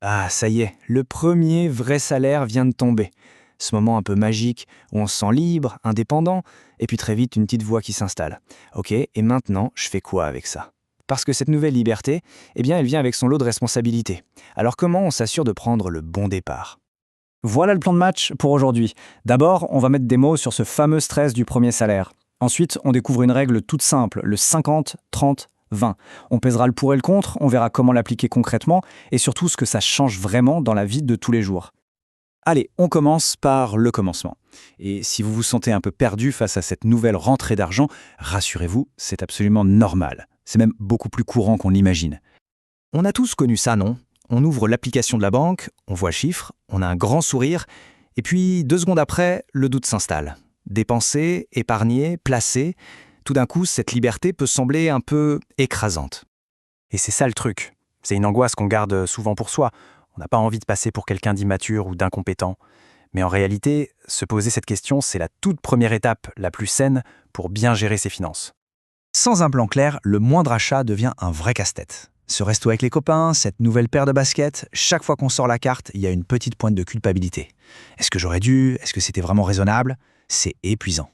Ah, ça y est, le premier vrai salaire vient de tomber. Ce moment un peu magique où on se sent libre, indépendant, et puis très vite une petite voix qui s'installe. Ok, et maintenant, je fais quoi avec ça? Parce que cette nouvelle liberté, eh bien, elle vient avec son lot de responsabilités. Alors comment on s'assure de prendre le bon départ? Voilà le plan de match pour aujourd'hui. D'abord, on va mettre des mots sur ce fameux stress du premier salaire. Ensuite, on découvre une règle toute simple, le 50, 30, 20. On pèsera le pour et le contre, on verra comment l'appliquer concrètement et surtout ce que ça change vraiment dans la vie de tous les jours. Allez, on commence par le commencement. Et si vous vous sentez un peu perdu face à cette nouvelle rentrée d'argent, rassurez-vous, c'est absolument normal. C'est même beaucoup plus courant qu'on l'imagine. On a tous connu ça, non? On ouvre l'application de la banque, on voit le chiffre, on a un grand sourire, et puis 2 secondes après, le doute s'installe. Dépenser, épargner, placer, tout d'un coup, cette liberté peut sembler un peu écrasante. Et c'est ça le truc. C'est une angoisse qu'on garde souvent pour soi. On n'a pas envie de passer pour quelqu'un d'immature ou d'incompétent. Mais en réalité, se poser cette question, c'est la toute première étape, la plus saine, pour bien gérer ses finances. Sans un plan clair, le moindre achat devient un vrai casse-tête. Ce resto avec les copains, cette nouvelle paire de baskets, chaque fois qu'on sort la carte, il y a une petite pointe de culpabilité. Est-ce que j'aurais dû? Est-ce que c'était vraiment raisonnable? C'est épuisant.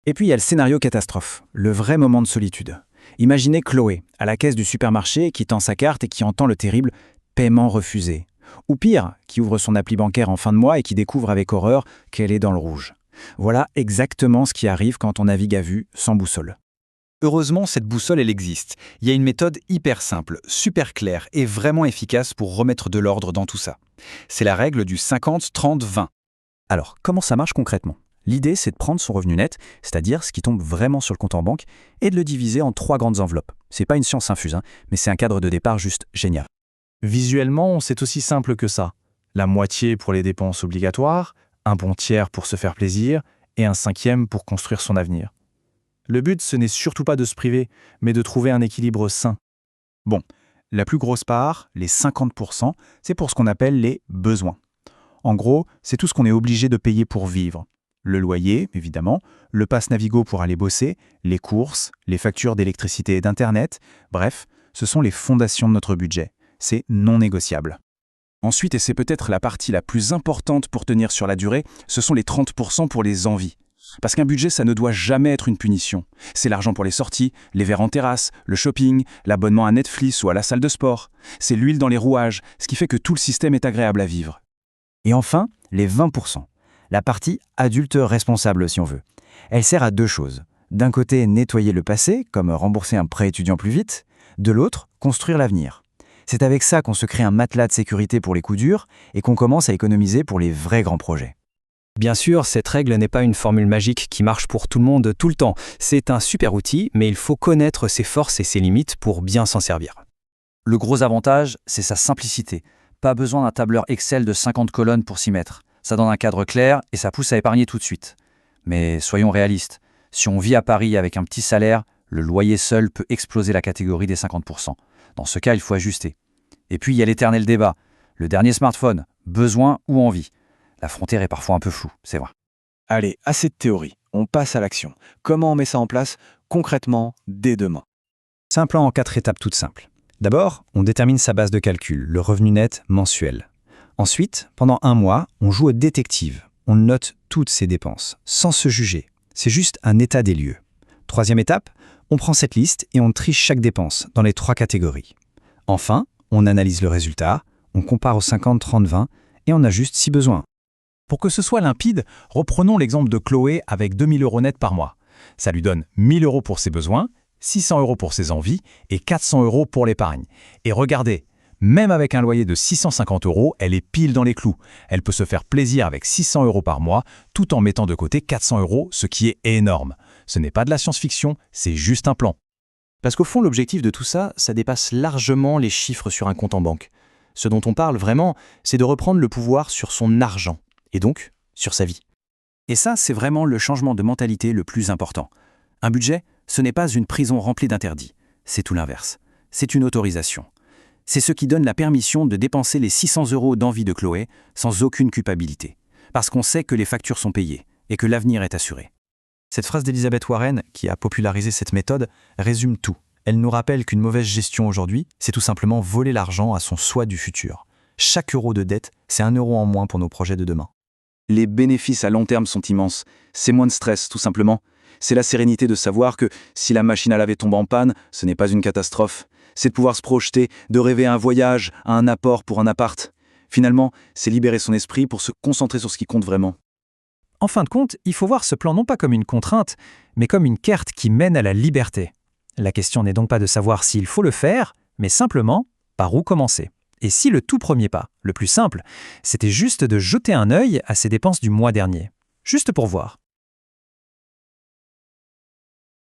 Et puis il y a le scénario catastrophe, le vrai moment de solitude. Imaginez Chloé, à la caisse du supermarché, qui tend sa carte et qui entend le terrible « paiement refusé ». Ou pire, qui ouvre son appli bancaire en fin de mois et qui découvre avec horreur qu'elle est dans le rouge. Voilà exactement ce qui arrive quand on navigue à vue, sans boussole. Heureusement, cette boussole, elle existe. Il y a une méthode hyper simple, super claire et vraiment efficace pour remettre de l'ordre dans tout ça. C'est la règle du 50-30-20. Alors, comment ça marche concrètement? L'idée, c'est de prendre son revenu net, c'est-à-dire ce qui tombe vraiment sur le compte en banque, et de le diviser en 3 grandes enveloppes. C'est pas une science infuse, mais c'est un cadre de départ juste génial. Visuellement, c'est aussi simple que ça. La moitié pour les dépenses obligatoires, un bon tiers pour se faire plaisir et un cinquième pour construire son avenir. Le but, ce n'est surtout pas de se priver, mais de trouver un équilibre sain. Bon, la plus grosse part, les 50%, c'est pour ce qu'on appelle les besoins. En gros, c'est tout ce qu'on est obligé de payer pour vivre. Le loyer, évidemment, le pass Navigo pour aller bosser, les courses, les factures d'électricité et d'Internet, bref, ce sont les fondations de notre budget. C'est non négociable. Ensuite, et c'est peut-être la partie la plus importante pour tenir sur la durée, ce sont les 30% pour les envies. Parce qu'un budget, ça ne doit jamais être une punition. C'est l'argent pour les sorties, les verres en terrasse, le shopping, l'abonnement à Netflix ou à la salle de sport. C'est l'huile dans les rouages, ce qui fait que tout le système est agréable à vivre. Et enfin, les 20%. La partie adulte responsable, si on veut. Elle sert à 2 choses. D'un côté, nettoyer le passé, comme rembourser un prêt étudiant plus vite. De l'autre, construire l'avenir. C'est avec ça qu'on se crée un matelas de sécurité pour les coups durs et qu'on commence à économiser pour les vrais grands projets. Bien sûr, cette règle n'est pas une formule magique qui marche pour tout le monde tout le temps. C'est un super outil, mais il faut connaître ses forces et ses limites pour bien s'en servir. Le gros avantage, c'est sa simplicité. Pas besoin d'un tableur Excel de 50 colonnes pour s'y mettre. Ça donne un cadre clair et ça pousse à épargner tout de suite. Mais soyons réalistes, si on vit à Paris avec un petit salaire, le loyer seul peut exploser la catégorie des 50%. Dans ce cas, il faut ajuster. Et puis, il y a l'éternel débat. Le dernier smartphone, besoin ou envie? La frontière est parfois un peu floue, c'est vrai. Allez, assez de théorie, on passe à l'action. Comment on met ça en place concrètement dès demain? C'est un plan en 4 étapes toutes simples. D'abord, on détermine sa base de calcul, le revenu net mensuel. Ensuite, pendant 1 mois, on joue au détective. On note toutes ses dépenses, sans se juger. C'est juste un état des lieux. 3e étape, on prend cette liste et on triche chaque dépense dans les 3 catégories. Enfin, on analyse le résultat, on compare au 50-30-20 et on ajuste si besoin. Pour que ce soit limpide, reprenons l'exemple de Chloé avec 2 000 € net par mois. Ça lui donne 1 000 € pour ses besoins, 600 € pour ses envies et 400 € pour l'épargne. Et regardez, même avec un loyer de 650 €, elle est pile dans les clous. Elle peut se faire plaisir avec 600 € par mois, tout en mettant de côté 400 €, ce qui est énorme. Ce n'est pas de la science-fiction, c'est juste un plan. Parce qu'au fond, l'objectif de tout ça, ça dépasse largement les chiffres sur un compte en banque. Ce dont on parle vraiment, c'est de reprendre le pouvoir sur son argent, et donc sur sa vie. Et ça, c'est vraiment le changement de mentalité le plus important. Un budget, ce n'est pas une prison remplie d'interdits. C'est tout l'inverse. C'est une autorisation. C'est ce qui donne la permission de dépenser les 600 € d'envie de Chloé sans aucune culpabilité. Parce qu'on sait que les factures sont payées et que l'avenir est assuré. Cette phrase d'Elizabeth Warren, qui a popularisé cette méthode, résume tout. Elle nous rappelle qu'une mauvaise gestion aujourd'hui, c'est tout simplement voler l'argent à son soi du futur. Chaque euro de dette, c'est 1 euro en moins pour nos projets de demain. Les bénéfices à long terme sont immenses. C'est moins de stress, tout simplement. C'est la sérénité de savoir que si la machine à laver tombe en panne, ce n'est pas une catastrophe. C'est de pouvoir se projeter, de rêver à un voyage, à un apport pour un appart. Finalement, c'est libérer son esprit pour se concentrer sur ce qui compte vraiment. En fin de compte, il faut voir ce plan non pas comme une contrainte, mais comme une carte qui mène à la liberté. La question n'est donc pas de savoir s'il faut le faire, mais simplement par où commencer. Et si le tout premier pas, le plus simple, c'était juste de jeter un œil à ses dépenses du mois dernier, juste pour voir.